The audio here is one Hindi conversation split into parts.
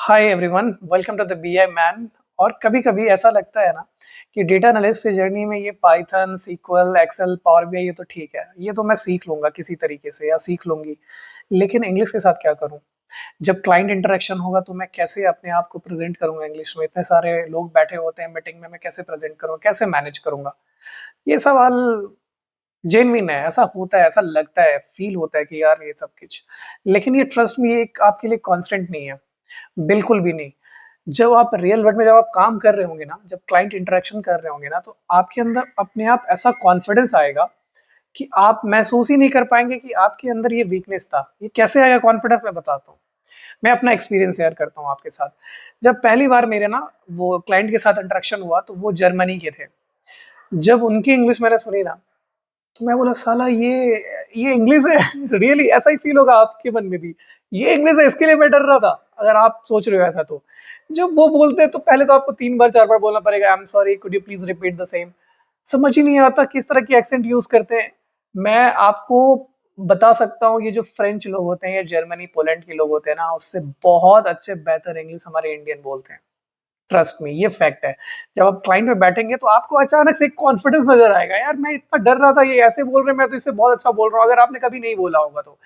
Hi everyone, welcome to the BI man. और कभी-कभी ऐसा लगता है ना कि डेटा एनालिस्ट की जर्नी में ये Python, SQL, Excel, Power BI ये तो ठीक है, ये तो मैं सीख लूंगा किसी तरीके से या सीख लूंगी। लेकिन इंग्लिश के साथ क्या करूं? जब क्लाइंट इंटरेक्शन होगा तो मैं कैसे अपने आप को प्रेजेंट करूंगा इंग्लिश में? इतने सारे लोग बैठे होते हैं मीटिंग में, मैं कैसे प्रेजेंट करूंगा, कैसे मैनेज करूंगा? ये सवाल जेन्युइन है, ऐसा होता है, ऐसा लगता है, फील होता है कि यार ये सब कुछ। लेकिन ये ट्रस्ट मी, एक आपके लिए कांस्टेंट नहीं है, बिल्कुल भी नहीं। जब आप रियल वर्ल्ड में जब आप काम कर रहे होंगे ना, जब क्लाइंट इंटरेक्शन कर रहे होंगे ना, तो आपके अंदर अपने आप ऐसा कॉन्फिडेंस आएगा कि आप महसूस ही नहीं कर पाएंगे कि आपके अंदर ये वीकनेस था। ये कैसे आएगा कॉन्फिडेंस, मैं बताता हूँ। मैं अपना एक्सपीरियंस शेयर करता हूँ आपके साथ। जब पहली बार मेरे ना वो क्लाइंट के साथ इंटरेक्शन हुआ तो वो जर्मनी के थे। जब उनकी इंग्लिश मैंने सुनी ना, तो मैं बोला साला ये इंग्लिश है। रियली ऐसा ही फील होगा आपके मन में भी। ये इंग्लिश है, इसके लिए मैं डर रहा था। अगर आप सोच रहे हो ऐसा, तो जब वो बोलते हैं तो पहले तो आपको 3 बार 4 बार बोलना पड़ेगा, I am sorry, could you please repeat the same. समझ ही नहीं आता किस तरह की एक्सेंट यूज करते हैं। मैं आपको बता सकता हूँ, ये जो फ्रेंच लोग होते हैं या जर्मनी पोलैंड के लोग होते हैं ना, उससे बहुत अच्छे बेहतर इंग्लिश हमारे इंडियन बोलते हैं। ट्रस्ट में, ये फैक्ट है। जब आप क्लाइंट में बैठेंगे तो आपको अचानक से एक कॉन्फिडेंस नजर आएगा, यार मैं इतना डर रहा था, ये ऐसे बोल रहे हैं, मैं तो इससे बहुत अच्छा बोल रहा हूँ। अगर आपने कभी नहीं बोला होगा तो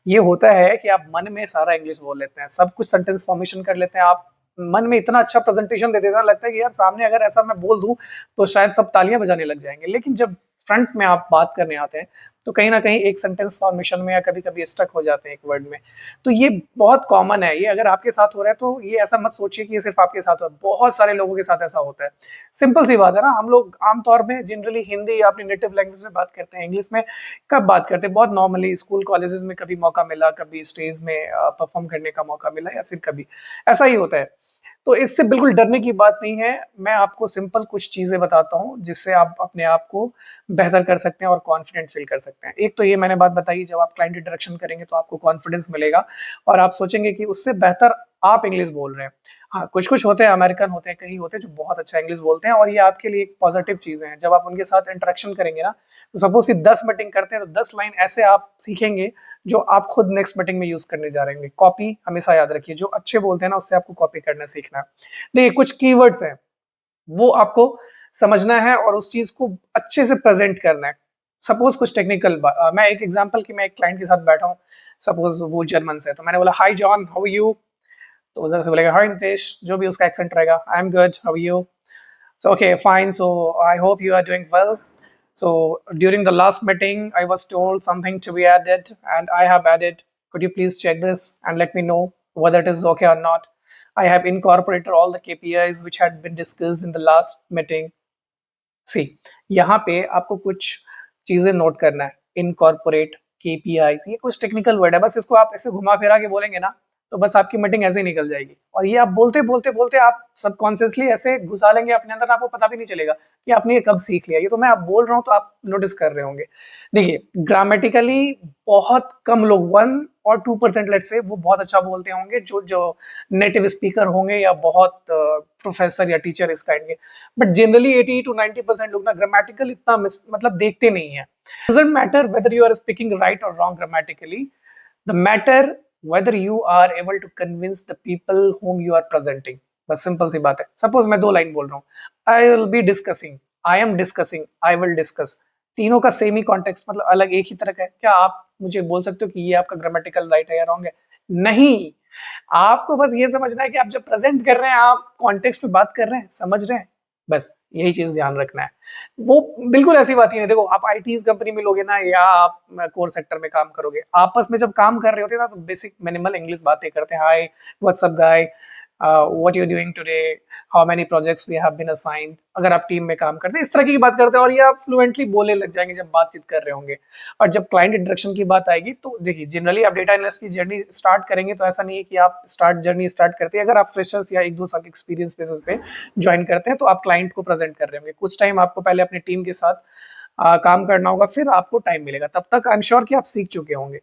ये होता है कि आप मन में सारा इंग्लिश बोल लेते हैं, सब कुछ सेंटेंस फॉर्मेशन कर लेते हैं आप। मन में इतना अच्छा प्रेजेंटेशन दे देता है, लगता है कि यार सामने अगर ऐसा मैं बोल दूं तो शायद सब तालियां बजाने लग जाएंगे। लेकिन जब फ्रंट में आप बात करने आते हैं तो कहीं ना कहीं एक सेंटेंस फॉर्मेशन में या कभी कभी स्टक हो जाते हैं एक वर्ड में। तो ये बहुत कॉमन है। ये अगर आपके साथ हो रहा है तो ये ऐसा मत सोचिए कि ये सिर्फ आपके साथ हो रहा है, बहुत सारे लोगों के साथ ऐसा होता है। सिंपल सी बात है ना, हम लोग आमतौर में जनरली हिंदी या अपनी नेटिव लैंग्वेज में बात करते हैं, इंग्लिश में कब बात करते हैं? बहुत नॉर्मली स्कूल कॉलेजेस में कभी मौका मिला, कभी स्टेज में परफॉर्म करने का मौका मिला, या फिर कभी ऐसा ही होता है। तो इससे बिल्कुल डरने की बात नहीं है। मैं आपको सिंपल कुछ चीजें बताता हूँ जिससे आप अपने आप को बेहतर कर सकते हैं और कॉन्फिडेंट फील कर सकते हैं। एक तो ये मैंने बात बताई, जब आप क्लाइंट इंटरेक्शन करेंगे तो आपको कॉन्फिडेंस मिलेगा और आप सोचेंगे कि उससे बेहतर आप इंग्लिश बोल रहे हैं। हाँ, कुछ कुछ होते हैं, अमेरिकन होते हैं, कई होते हैं जो बहुत अच्छा इंग्लिश बोलते हैं, और ये आपके लिए एक पॉजिटिव चीजें हैं। जब आप उनके साथ इंटरेक्शन करेंगे ना, तो सपोज कि 10 मीटिंग करते हैं तो 10 लाइन ऐसे आप सीखेंगे जो आप खुद नेक्स्ट मीटिंग में यूज करने जा रहे हैं। कॉपी हमेशा याद रखिए, जो अच्छे बोलते हैं ना उससे आपको कॉपी करना सीखना है। देखिए, कुछ कीवर्ड्स हैं, वो आपको समझना है और उस चीज को अच्छे से प्रेजेंट करना है। सपोज कुछ टेक्निकल, मैं एक एग्जांपल की, मैं एक क्लाइंट के साथ बैठा हूँ, सपोज वो जर्मन से है, तो मैंने बोला हाय जॉन, हाउ यू? तो उधर से बोलेगा हाय नितेश, जो भी उसका एक्सेंट रहेगा, I am good, how you? So okay, fine. So I hope you are doing well. So during the last meeting, I was told something to be added, and I have added. Could you please check this and let me know whether it is okay or not? I have incorporated all the KPIs which had been discussed in the last meeting. सी, यहाँ पे आपको कुछ चीजें नोट करना है। इनकॉर्पोरेट, केपीआई, ये कुछ टेक्निकल वर्ड है, बस इसको आप ऐसे घुमा फिरा के बोलेंगे ना, तो बस आपकी मीटिंग ऐसे ही निकल जाएगी। और ये आप बोलते बोलते बोलते आप सबकॉन्शियसली ऐसे घुसा लेंगे अपने अंदर, आपको पता भी नहीं चलेगा कि आपने ये कब सीख लिया। ये तो मैं आप बोल रहा हूँ तो आप नोटिस कर रहे होंगे। देखिए, ग्रामेटिकली बहुत कम लोग, 1 और 2% लेट से, वो बहुत अच्छा बोलते होंगे, जो जो नेटिव स्पीकर होंगे या बहुत प्रोफेसर या टीचर इस काइंड के। बट जनरली 80 to 90% लोग ना ग्रामेटिकल इतना मतलब देखते नहीं है। Doesn't matter whether you are speaking right और wrong grammatically, the matter whether you are able to convince the people whom you are presenting. बस सिंपल सी बात है। सपोज मैं 2 लाइन बोल रहा हूँ, I will be discussing, I am discussing, I will discuss. तीनों का सेम ही कॉन्टेक्स्ट, मतलब अलग एक ही तरह का है। क्या आप मुझे बोल सकते हो कि ये आपका ग्रामेटिकल राइट है या रॉन्ग है? नहीं। आपको बस ये समझना है कि आप जब प्रेजेंट कर रहे हैं, आप कॉन्टेक्स्ट में बात कर रहे हैं, समझ रहे हैं, बस यही चीज ध्यान रखना है। वो बिल्कुल ऐसी बात ही नहीं। देखो, आप आईटी कंपनी में लोगे ना, या आप कोर सेक्टर में काम करोगे, आपस में जब काम कर रहे होते हैं ना, तो बेसिक मिनिमल इंग्लिश बातें करते हैं। Hi, what's up guy, what you doing today, how many projects we have been assigned. अगर आप टीम में काम करते हैं, इस तरह की बात करते हैं, और ये आप फ्लुएंटली बोलने लग जाएंगे जब बातचीत कर रहे होंगे। और जब क्लाइंट इंटरेक्शन की बात आएगी, तो देखिए, जनरली आप डेटा एनालिस्ट की जर्नी स्टार्ट करेंगे तो ऐसा नहीं है कि आप जर्नी स्टार्ट करते हैं, अगर आप फ्रेशर्स या 1-2 साल एक्सपीरियंस बेसिस पे ज्वाइन करते हैं, तो आप क्लाइंट को प्रेजेंट कर रहे होंगे। कुछ टाइम आपको पहले अपनी टीम के साथ काम करना होगा, फिर आपको टाइम मिलेगा। तब तक आई एम श्योर कि आप सीख चुके होंगे।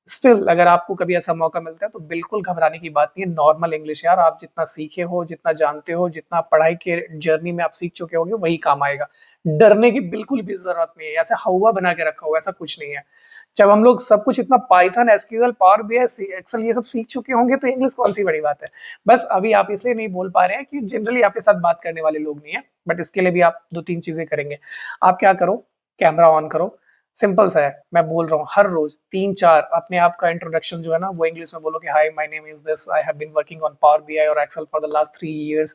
स्टिल अगर आपको कभी ऐसा मौका मिलता है तो बिल्कुल घबराने की बात नहीं है। नॉर्मल इंग्लिश यार, आप जितना सीखे हो, जितना जानते हो, जितना पढ़ाई के जर्नी में आप सीख चुके होंगे, वही काम आएगा। डरने की बिल्कुल भी जरूरत नहीं है। ऐसे हवा बना के रखा हुआ, ऐसा कुछ नहीं है। जब हम लोग सब कुछ इतना Python, SQL, Power BI, Excel ये सब सीख चुके होंगे तो इंग्लिश कौन सी बड़ी बात है। बस अभी आप इसलिए नहीं बोल पा रहे हैं कि जनरली आपके साथ बात करने वाले लोग नहीं है, बट इसके लिए भी आप 2-3 चीजें करेंगे। आप क्या करो, कैमरा ऑन करो, सिंपल सा है, मैं बोल रहा हूँ हर रोज 3-4 अपने आप का इंट्रोडक्शन जो है ना वो इंग्लिश में बोलो कि hi my name is this, I have been working on Power BI और Excel for the last 3 years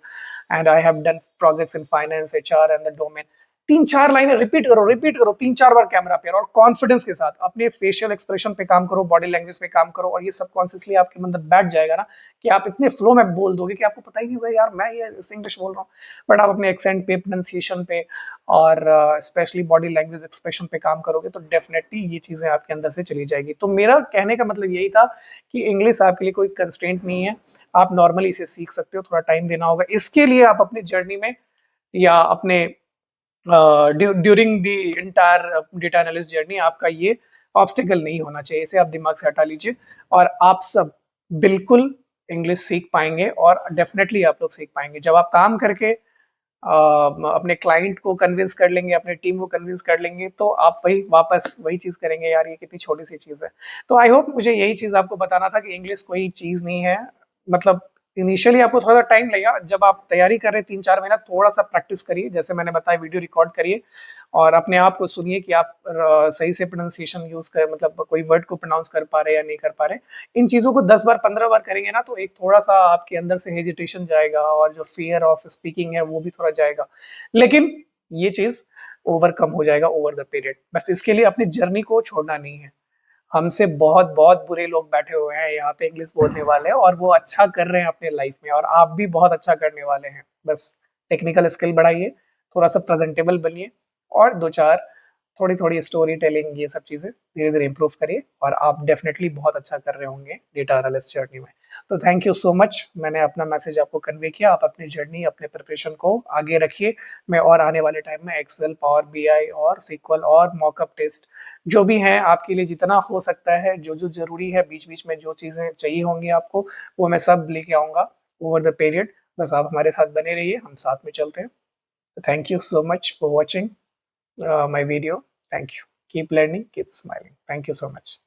and I have done projects in finance, HR and the domain. 3-4 लाइनें रिपीट करो 3-4 बार कैमरा पे, और कॉन्फिडेंस के साथ अपने फेशियल एक्सप्रेशन पे काम करो, बॉडी लैंग्वेज पे काम करो, और ये सबकॉन्शियसली आपके अंदर बैठ जाएगा ना कि आप इतने फ्लो में बोल दोगे कि आपको पता ही नहीं होगा यार मैं ये इंग्लिश बोल रहा हूँ। बट आप अपने एक्सेंट पे, प्रोनाउंसिएशन पे और स्पेशली बॉडी लैंग्वेज एक्सप्रेशन पे काम करोगे तो डेफिनेटली ये चीजें आपके अंदर से चली जाएगी। तो मेरा कहने का मतलब यही था कि इंग्लिश आपके लिए कोई कंस्ट्रेंट नहीं है, आप नॉर्मली इसे सीख सकते हो, थोड़ा टाइम देना होगा इसके लिए। आप अपनी जर्नी में या अपने during the entire data analyst journey आपका ये ऑब्स्टिकल नहीं होना चाहिए, इसे आप दिमाग से हटा लीजिए और आप सब बिल्कुल इंग्लिश सीख पाएंगे और डेफिनेटली आप लोग सीख पाएंगे। जब आप काम करके अपने क्लाइंट को कन्विंस कर लेंगे, अपने टीम को कन्विंस कर लेंगे, तो आप वही वापस वही चीज करेंगे, यार ये कितनी छोटी सी चीज है। तो आई होप, मुझे यही चीज आपको बताना था कि इंग्लिश कोई चीज नहीं है। मतलब इनिशियली आपको थोड़ा सा टाइम लगेगा, जब आप तैयारी कर रहे हैं 3-4 महीना थोड़ा सा प्रैक्टिस करिए, जैसे मैंने बताया वीडियो रिकॉर्ड करिए और अपने आप को सुनिए कि आप सही से प्रोनाउंसिएशन यूज कर, मतलब कोई वर्ड को प्रोनाउंस कर पा रहे हैं या नहीं कर पा रहे। इन चीजों को 10 बार 15 बार करेंगे ना तो एक थोड़ा सा आपके अंदर से हेजिटेशन जाएगा और जो फियर ऑफ स्पीकिंग है वो भी थोड़ा जाएगा, लेकिन ये चीज ओवरकम हो जाएगा ओवर द पीरियड। बस इसके लिए अपनी जर्नी को छोड़ना नहीं है। हमसे बहुत बहुत बुरे लोग बैठे हुए हैं यहाँ पे इंग्लिश बोलने वाले, और वो अच्छा कर रहे हैं अपने लाइफ में, और आप भी बहुत अच्छा करने वाले हैं। बस टेक्निकल स्किल बढ़ाइए, थोड़ा सा प्रेजेंटेबल बनिए, और 2-4 थोड़ी थोड़ी स्टोरी टेलिंग, ये सब चीजें धीरे धीरे इंप्रूव करिए और आप डेफिनेटली बहुत अच्छा कर रहे होंगे डेटा एनालिस्ट जर्नी में। तो थैंक यू सो मच, मैंने अपना मैसेज आपको कन्वे किया। आप अपनी जर्नी, अपने प्रिपरेशन को आगे रखिए। मैं और आने वाले टाइम में एक्सेल, पावर बीआई और सीक्वल और मॉकअप टेस्ट जो भी हैं आपके लिए जितना हो सकता है, जो जो जरूरी है, बीच बीच में जो चीजें चाहिए होंगी आपको, वो मैं सब लेके आऊंगा ओवर द पीरियड। बस आप हमारे साथ बने रहिए, हम साथ में चलते हैं। Thank you so much for watching my video. Thank you. Keep learning, keep smiling. Thank you so much.